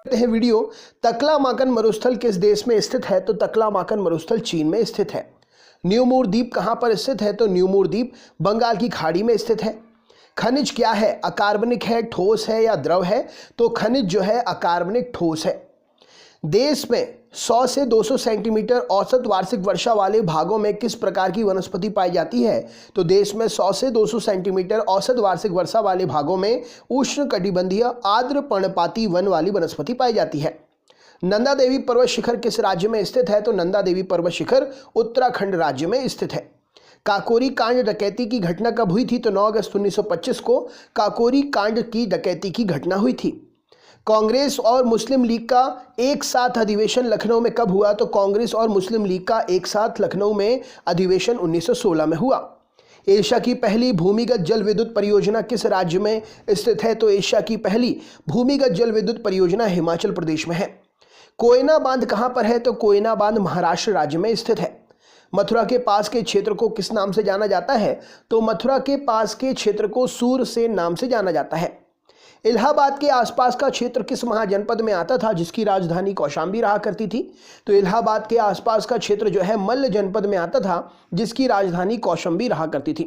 हैं वीडियो। तकलामाकन मरुस्थल किस देश में स्थित है? तो तकलामाकन मरुस्थल चीन में स्थित है। न्यूमूर द्वीप कहां पर स्थित है? तो न्यूमूर द्वीप बंगाल की खाड़ी में स्थित है। खनिज क्या है? अकार्बनिक है, ठोस है या द्रव है? तो खनिज जो है अकार्बनिक ठोस है। देश में 100 से 200 सेंटीमीटर औसत वार्षिक वर्षा वाले भागों में किस प्रकार की वनस्पति पाई जाती है? तो देश में 100 से 200 सेंटीमीटर औसत वार्षिक वर्षा वाले भागों में उष्णकटिबंधीय आर्द्र पर्णपाती वन वाली वनस्पति पाई जाती है। नंदा देवी पर्वत शिखर किस राज्य में स्थित है? तो नंदा देवी पर्वत शिखर उत्तराखंड राज्य में स्थित है। काकोरी कांड डकैती की घटना कब हुई थी? तो 9 अगस्त 1925 को काकोरी कांड की डकैती की घटना हुई थी। कांग्रेस और मुस्लिम लीग का एक साथ अधिवेशन लखनऊ में कब हुआ? तो कांग्रेस और मुस्लिम लीग का एक साथ लखनऊ में अधिवेशन 1916 में हुआ। एशिया की पहली भूमिगत जल विद्युत परियोजना किस राज्य में स्थित है? तो एशिया की पहली भूमिगत जल विद्युत परियोजना हिमाचल प्रदेश में है। कोयना बांध कहां पर है? तो कोयना बांध महाराष्ट्र राज्य में स्थित है। मथुरा के पास के क्षेत्र को किस नाम से जाना जाता है? तो मथुरा के पास के क्षेत्र को सूरसेन नाम से जाना जाता है। इलाहाबाद के आसपास का क्षेत्र किस महाजनपद में आता था जिसकी राजधानी कौशाम्बी रहा करती थी? तो इलाहाबाद के आसपास का क्षेत्र जो है मल्ल जनपद में आता था जिसकी राजधानी कौशाम्बी रहा करती थी।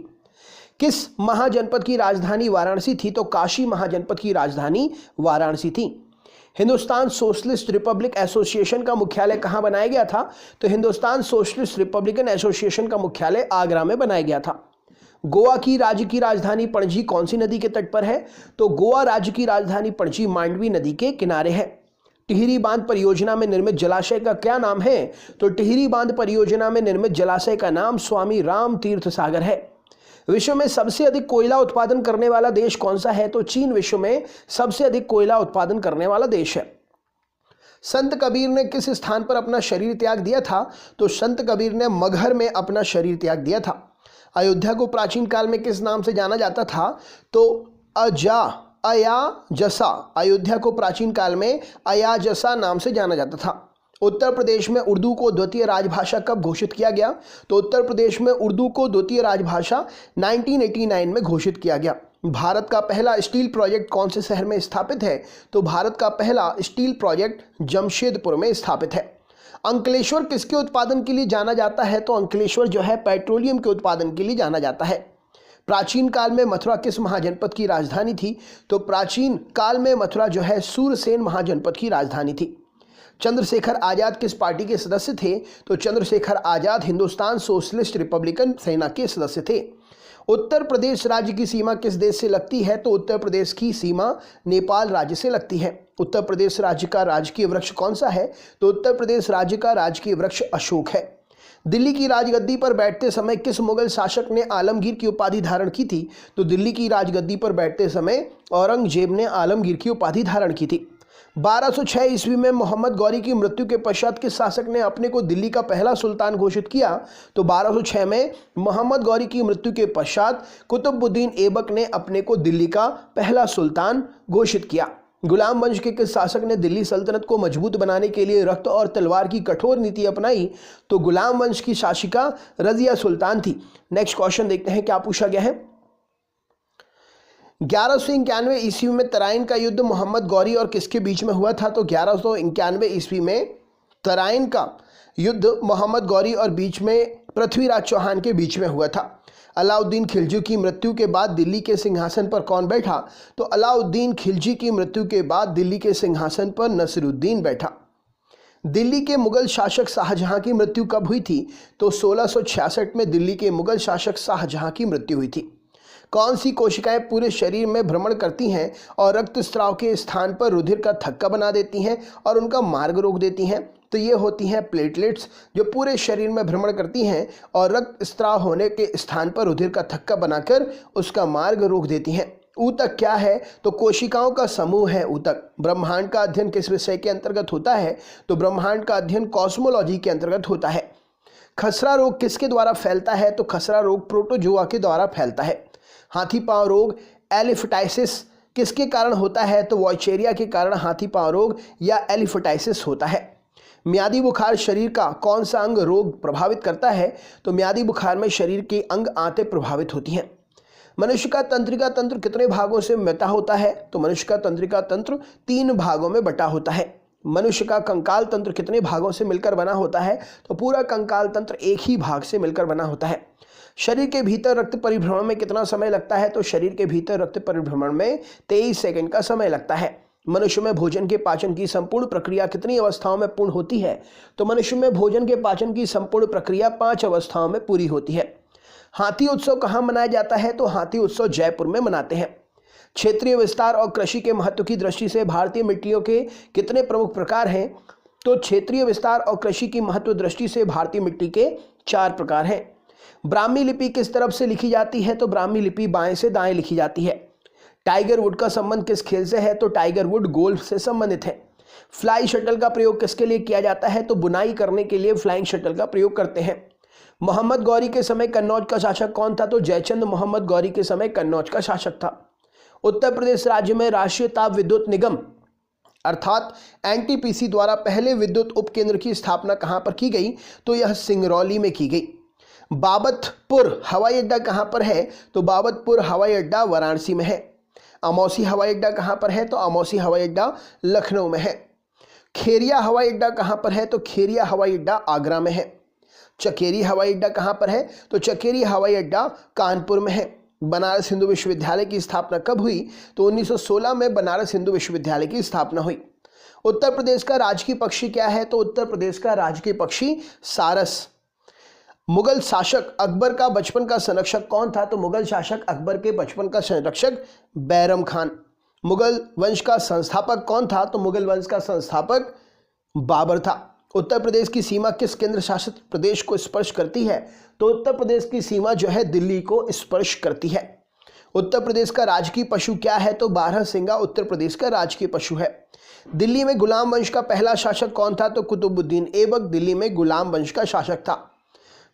किस महाजनपद की राजधानी वाराणसी थी? तो काशी महाजनपद की राजधानी वाराणसी थी। हिंदुस्तान सोशलिस्ट रिपब्लिक एसोसिएशन का मुख्यालय कहां बनाया गया था? तो हिंदुस्तान सोशलिस्ट रिपब्लिकन एसोसिएशन का मुख्यालय आगरा में बनाया गया था। गोवा की राज्य की राजधानी पणजी कौन सी नदी के तट पर है? तो गोवा राज्य की राजधानी पणजी मांडवी नदी के किनारे है। टिहरी बांध परियोजना में निर्मित जलाशय का क्या नाम है? तो टिहरी बांध परियोजना में निर्मित जलाशय का नाम स्वामी राम तीर्थ सागर है। विश्व में सबसे अधिक कोयला उत्पादन करने वाला देश कौन सा है? तो चीन विश्व में सबसे अधिक कोयला उत्पादन करने वाला देश है। संत कबीर ने किस स्थान पर अपना शरीर त्याग दिया था? तो संत कबीर ने मगहर में अपना शरीर त्याग दिया था। अयोध्या को प्राचीन काल में किस नाम से जाना जाता था? तो अयाजसा। अयोध्या को प्राचीन काल में अयाजसा नाम से जाना जाता था। उत्तर प्रदेश में उर्दू को द्वितीय राजभाषा कब घोषित किया गया? तो उत्तर प्रदेश में उर्दू को द्वितीय राजभाषा 1989 में घोषित किया गया। भारत का पहला स्टील प्रोजेक्ट कौन से शहर में स्थापित है? तो भारत का पहला स्टील प्रोजेक्ट जमशेदपुर में स्थापित है। अंकलेश्वर किसके उत्पादन के लिए जाना जाता है? तो अंकलेश्वर जो है पेट्रोलियम के उत्पादन के लिए जाना जाता है। प्राचीन काल में मथुरा किस महाजनपद की राजधानी थी? तो प्राचीन काल में मथुरा जो है सूरसेन महाजनपद की राजधानी थी। चंद्रशेखर आजाद किस पार्टी के सदस्य थे? तो चंद्रशेखर आजाद हिंदुस्तान सोशलिस्ट रिपब्लिकन सेना के सदस्य थे। उत्तर प्रदेश राज्य की सीमा किस देश से लगती है? तो उत्तर प्रदेश की सीमा नेपाल राज्य से लगती है। उत्तर प्रदेश राज्य का राजकीय वृक्ष कौन सा है? तो उत्तर प्रदेश राज्य का राजकीय वृक्ष अशोक है। दिल्ली की राजगद्दी पर बैठते समय किस मुगल शासक ने आलमगीर की उपाधि धारण की थी? तो दिल्ली की राजगद्दी पर बैठते समय औरंगजेब ने आलमगीर की उपाधि धारण की थी। 1206 ईस्वी में मोहम्मद गौरी की मृत्यु के पश्चात किस शासक ने अपने को दिल्ली का पहला सुल्तान घोषित किया? तो 1206 में मोहम्मद गौरी की मृत्यु के पश्चात कुतुबुद्दीन ऐबक ने अपने को दिल्ली का पहला सुल्तान घोषित किया। गुलाम वंश के किस शासक ने दिल्ली सल्तनत को मजबूत बनाने के लिए रक्त और तलवार की कठोर नीति अपनाई? तो गुलाम वंश की शासिका रजिया सुल्तान थी। नेक्स्ट क्वेश्चन देखते हैं क्या पूछा गया है। 1191 ईस्वी में तराइन का युद्ध मोहम्मद गौरी और किसके बीच में हुआ था? तो 1191 ईस्वी में तराइन का युद्ध मोहम्मद गौरी और बीच में पृथ्वीराज चौहान के बीच में हुआ था। अलाउद्दीन खिलजी की मृत्यु के बाद दिल्ली के सिंहासन पर कौन बैठा? तो अलाउद्दीन खिलजी की मृत्यु के बाद दिल्ली के सिंहासन पर नसीरुद्दीन बैठा। दिल्ली के मुगल शासक शाहजहां की मृत्यु कब हुई थी? तो 1666 में दिल्ली के मुगल शासक शाहजहां की मृत्यु हुई थी। कौन सी कोशिकाएं पूरे शरीर में भ्रमण करती हैं और रक्त स्राव के स्थान पर रुधिर का थक्का बना देती हैं और उनका मार्ग रोक देती हैं? तो ये होती हैं प्लेटलेट्स, जो पूरे शरीर में भ्रमण करती हैं और रक्त स्राव होने के स्थान पर रुधिर का थक्का बनाकर उसका मार्ग रोक देती हैं। ऊतक क्या है? तो कोशिकाओं का समूह है ऊतक। ब्रह्मांड का अध्ययन किस विषय के अंतर्गत होता है? तो ब्रह्मांड का अध्ययन कॉस्मोलॉजी के अंतर्गत होता है। खसरा रोग किसके द्वारा फैलता है? तो खसरा रोग प्रोटोजोआ के द्वारा फैलता है। हाथी पांव रोग एलिफटाइसिस किसके कारण होता है? तो वॉइचेरिया के कारण हाथी पांव रोग या एलिफटाइसिस होता है। म्यादी बुखार शरीर का कौन सा अंग रोग प्रभावित करता है? तो म्यादी बुखार में शरीर के अंग आंतें प्रभावित होती हैं। मनुष्य का तंत्रिका तंत्र कितने भागों से बटा होता है? तो मनुष्य का तंत्रिका तंत्र 3 भागों में बटा होता है। मनुष्य का कंकाल तंत्र कितने भागों से मिलकर बना होता है? तो पूरा कंकाल तंत्र एक ही भाग से मिलकर बना होता है। शरीर के भीतर रक्त परिभ्रमण में कितना समय लगता है? तो शरीर के भीतर रक्त परिभ्रमण में 23 सेकंड का समय लगता है। मनुष्य में भोजन के पाचन की संपूर्ण प्रक्रिया कितनी अवस्थाओं में पूर्ण होती है? तो मनुष्य में भोजन के पाचन की संपूर्ण प्रक्रिया 5 अवस्थाओं में पूरी होती है। हाथी उत्सव कहाँ मनाया जाता है? तो हाथी उत्सव जयपुर में मनाते हैं। क्षेत्रीय विस्तार और कृषि के महत्व की दृष्टि से भारतीय मिट्टियों के कितने प्रमुख प्रकार हैं? तो क्षेत्रीय विस्तार और कृषि की महत्व दृष्टि से भारतीय मिट्टी के 4 प्रकार हैं। ब्राह्मी लिपि किस तरफ से लिखी जाती है? तो ब्राह्मी लिपि बाएं से दाएं लिखी जाती है। टाइगर वुड का संबंध किस खेल से है? तो टाइगर वुड गोल्फ से संबंधित है। फ्लाई शटल का प्रयोग किसके लिए किया जाता है? तो बुनाई करने के लिए फ्लाइंग शटल का प्रयोग करते हैं। मोहम्मद गौरी के समय कन्नौज का शासक कौन था? तो जयचंद मोहम्मद गौरी के समय कन्नौज का शासक था। उत्तर प्रदेश राज्य में राष्ट्रीय ताप विद्युत निगम अर्थात एनटीपीसी द्वारा पहले विद्युत उपकेंद्र की स्थापना कहां पर की गई? तो यह सिंगरौली में की गई। बाबतपुर हवाई अड्डा कहां पर है? तो बाबतपुर हवाई अड्डा वाराणसी में है। अमौसी हवाई अड्डा कहां पर है? तो अमौसी हवाई अड्डा लखनऊ में है। खेरिया हवाई अड्डा कहां पर है? तो खेरिया हवाई अड्डा आगरा में है। चकेरी हवाई अड्डा कहां पर है? तो चकेरी हवाई अड्डा कानपुर में है। बनारस हिंदू विश्वविद्यालय की स्थापना कब हुई? तो 1916 में बनारस हिंदू विश्वविद्यालय की स्थापना हुई। उत्तर प्रदेश का राजकीय पक्षी क्या है? तो उत्तर प्रदेश का राजकीय पक्षी सारस। मुगल शासक अकबर का बचपन का संरक्षक कौन था? तो मुगल शासक अकबर के बचपन का संरक्षक बैरम खान। मुगल वंश का संस्थापक कौन था? तो मुगल वंश का संस्थापक बाबर था। उत्तर प्रदेश की सीमा किस केंद्र शासित प्रदेश को स्पर्श करती है? तो उत्तर प्रदेश की सीमा जो है दिल्ली को स्पर्श करती है। उत्तर प्रदेश का राजकीय पशु क्या है? तो बारहसिंगा उत्तर प्रदेश का राजकीय पशु है। दिल्ली में गुलाम वंश का पहला शासक कौन था? तो कुतुबुद्दीन ऐबक दिल्ली में गुलाम वंश का शासक था।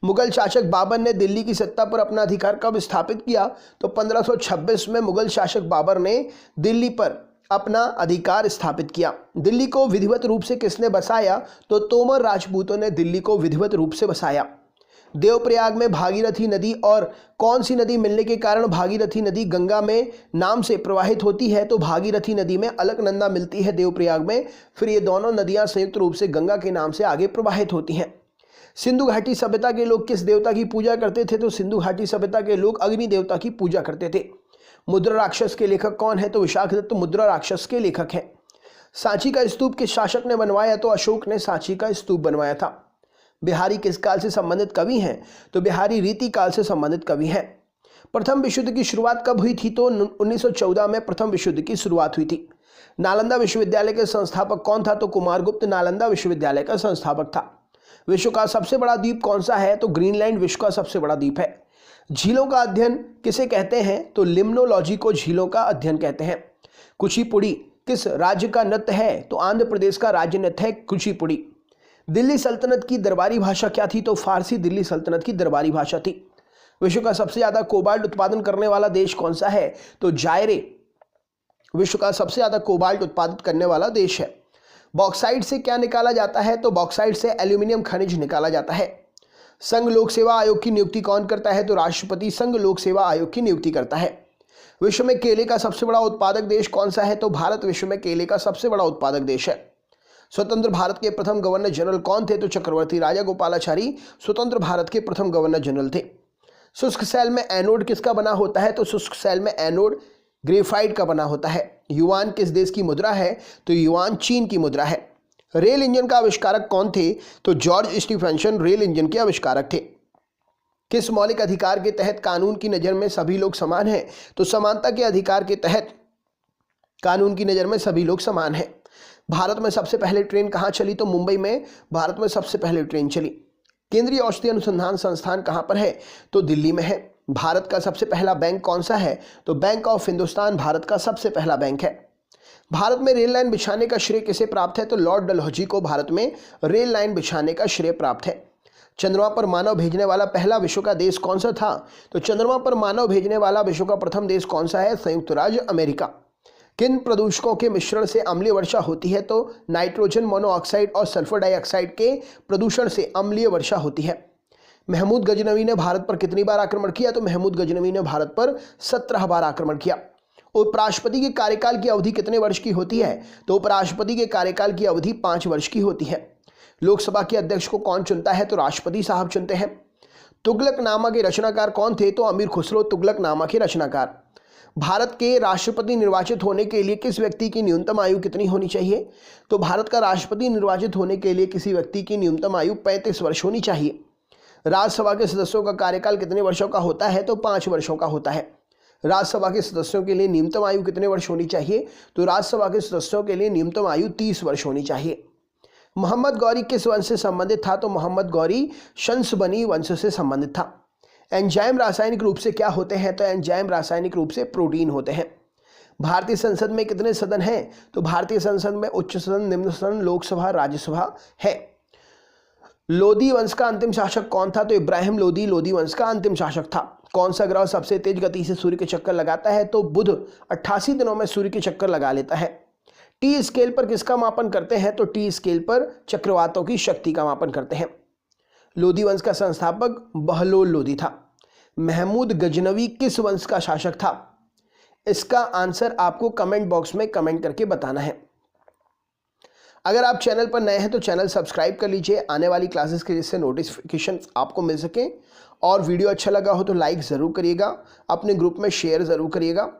मुगल शासक बाबर ने दिल्ली की सत्ता पर अपना अधिकार कब स्थापित किया? तो 1526 में मुगल शासक बाबर ने दिल्ली पर अपना अधिकार स्थापित किया। दिल्ली को विधिवत रूप से किसने बसाया? तो तोमर राजपूतों ने दिल्ली को विधिवत रूप से बसाया। देवप्रयाग में भागीरथी नदी और कौन सी नदी मिलने के कारण भागीरथी नदी गंगा में नाम से प्रवाहित होती है? तो भागीरथी नदी में अलकनंदा मिलती है देवप्रयाग में, फिर ये दोनों नदियां संयुक्त रूप से गंगा के नाम से आगे प्रवाहित होती हैं। सिंधु घाटी सभ्यता के लोग किस देवता की पूजा करते थे? तो सिंधु घाटी सभ्यता के लोग अग्नि देवता की पूजा करते थे। मुद्रा राक्षस के लेखक कौन है? तो विशाखदत्त मुद्रा राक्षस के लेखक हैं। सांची का स्तूप किस शासक ने बनवाया? तो अशोक ने सांची का स्तूप बनवाया था। बिहारी किस काल से संबंधित कवि हैं? तो बिहारी रीति काल से संबंधित कवि हैं। प्रथम विश्व युद्ध की शुरुआत कब हुई थी? तो 1914 में प्रथम विश्व युद्ध की शुरुआत हुई थी। नालंदा विश्वविद्यालय के संस्थापक कौन था? तो कुमारगुप्त नालंदा विश्वविद्यालय का संस्थापक था। विश्व का सबसे बड़ा द्वीप कौन सा है? तो ग्रीनलैंड विश्व का सबसे बड़ा द्वीप है। झीलों का अध्ययन किसे कहते हैं? तो लिम्नोलॉजी को झीलों का अध्ययन कहते हैं। कुचिपुड़ी किस राज्य का नृत्य है? तो आंध्र प्रदेश का राज्य नृत्य है कुचिपुड़ी। दिल्ली सल्तनत की दरबारी भाषा क्या थी? तो फारसी दिल्ली सल्तनत की दरबारी भाषा थी। विश्व का सबसे ज्यादा कोबाल्ट उत्पादन करने वाला देश कौन सा है? तो जायरे विश्व का सबसे ज्यादा कोबाल्ट उत्पादित करने वाला देश है। बॉक्साइट से क्या निकाला जाता है? तो बॉक्साइट से एल्यूमिनियम खनिज निकाला जाता है। संघ लोक सेवा आयोग की नियुक्ति कौन करता है? तो राष्ट्रपति संघ लोक सेवा आयोग की नियुक्ति करता है। विश्व में केले का सबसे बड़ा उत्पादक देश कौन सा है? तो भारत विश्व में केले का सबसे बड़ा उत्पादक देश है। स्वतंत्र भारत के प्रथम गवर्नर जनरल कौन थे? तो चक्रवर्ती राजा गोपालाचारी स्वतंत्र भारत के प्रथम गवर्नर जनरल थे। शुष्क सेल में एनोड किसका बना होता है? तो शुष्क सेल में एनोड ग्रेफाइट का बना होता है। युआन किस देश की मुद्रा है? तो युआन चीन की मुद्रा है। रेल इंजन का आविष्कारक कौन थे? तो जॉर्ज स्टीफेंसन रेल इंजन के आविष्कारक थे। किस मौलिक अधिकार के तहत कानून की नज़र में सभी लोग समान हैं? तो समानता के अधिकार के तहत कानून की नज़र में सभी लोग समान हैं। भारत में सबसे पहले ट्रेन कहाँ चली? तो मुंबई में भारत में सबसे पहले ट्रेन चली। केंद्रीय औषधि अनुसंधान संस्थान कहाँ पर है? तो दिल्ली में है। भारत का सबसे पहला बैंक कौन सा है? तो बैंक ऑफ हिंदुस्तान भारत का सबसे पहला बैंक है। भारत में रेल लाइन बिछाने का श्रेय किसे प्राप्त है? तो लॉर्ड डलहौजी को भारत में रेल लाइन बिछाने का श्रेय प्राप्त है। चंद्रमा पर मानव भेजने वाला पहला विश्व का देश कौन सा था? तो चंद्रमा पर मानव भेजने वाला विश्व का प्रथम देश कौन सा है? संयुक्त राज्य अमेरिका। किन प्रदूषकों के मिश्रण से अम्लीय वर्षा होती है? तो नाइट्रोजन मोनोऑक्साइड और सल्फर डाइऑक्साइड के प्रदूषण से अम्लीय वर्षा होती है। महमूद गजनवी ने भारत पर कितनी बार आक्रमण किया? तो महमूद गजनवी ने भारत पर 17 बार आक्रमण किया। उपराष्ट्रपति के कार्यकाल की अवधि कितने वर्ष की होती है? तो उपराष्ट्रपति के कार्यकाल की अवधि 5 वर्ष की होती है। लोकसभा के अध्यक्ष को कौन चुनता है? तो राष्ट्रपति साहब चुनते हैं। तुगलकनामा के रचनाकार कौन थे? तो अमीर खुसरो तुगलकनामा के रचनाकार। भारत के राष्ट्रपति निर्वाचित होने के लिए किस व्यक्ति की न्यूनतम आयु कितनी होनी चाहिए? तो भारत का राष्ट्रपति निर्वाचित होने के लिए किसी व्यक्ति की न्यूनतम आयु 35 वर्ष होनी चाहिए। राज्यसभा के सदस्यों का कार्यकाल कितने वर्षों का होता है? तो 5 वर्षों का होता है। राज्यसभा के सदस्यों के लिए न्यूनतम आयु कितने वर्ष होनी चाहिए? तो राज्यसभा के सदस्यों के लिए न्यूनतम आयु 30 वर्ष होनी चाहिए। मोहम्मद गौरी किस वंश से संबंधित था? तो मोहम्मद गौरी शंसबनी वंश से संबंधित था। एंजाइम रासायनिक रूप से क्या होते हैं? तो एंजाइम रासायनिक रूप से प्रोटीन होते हैं। भारतीय संसद में कितने सदन हैं? तो भारतीय संसद में उच्च सदन, निम्न सदन, लोकसभा, राज्यसभा है। लोदी वंश का अंतिम शासक कौन था? तो इब्राहिम लोदी लोदी वंश का अंतिम शासक था। कौन सा ग्रह सबसे तेज गति से सूर्य के चक्कर लगाता है? तो बुध 88 दिनों में सूर्य के चक्कर लगा लेता है। टी स्केल पर किसका मापन करते हैं? तो टी स्केल पर चक्रवातों की शक्ति का मापन करते हैं। लोदी वंश का संस्थापक बहलोल लोदी था। महमूद गजनवी किस वंश का शासक था? इसका आंसर आपको कमेंट बॉक्स में कमेंट करके बताना है। अगर आप चैनल पर नए हैं तो चैनल सब्सक्राइब कर लीजिए, आने वाली क्लासेस के जिससे नोटिफिकेशन आपको मिल सके। और वीडियो अच्छा लगा हो तो लाइक ज़रूर करिएगा, अपने ग्रुप में शेयर ज़रूर करिएगा।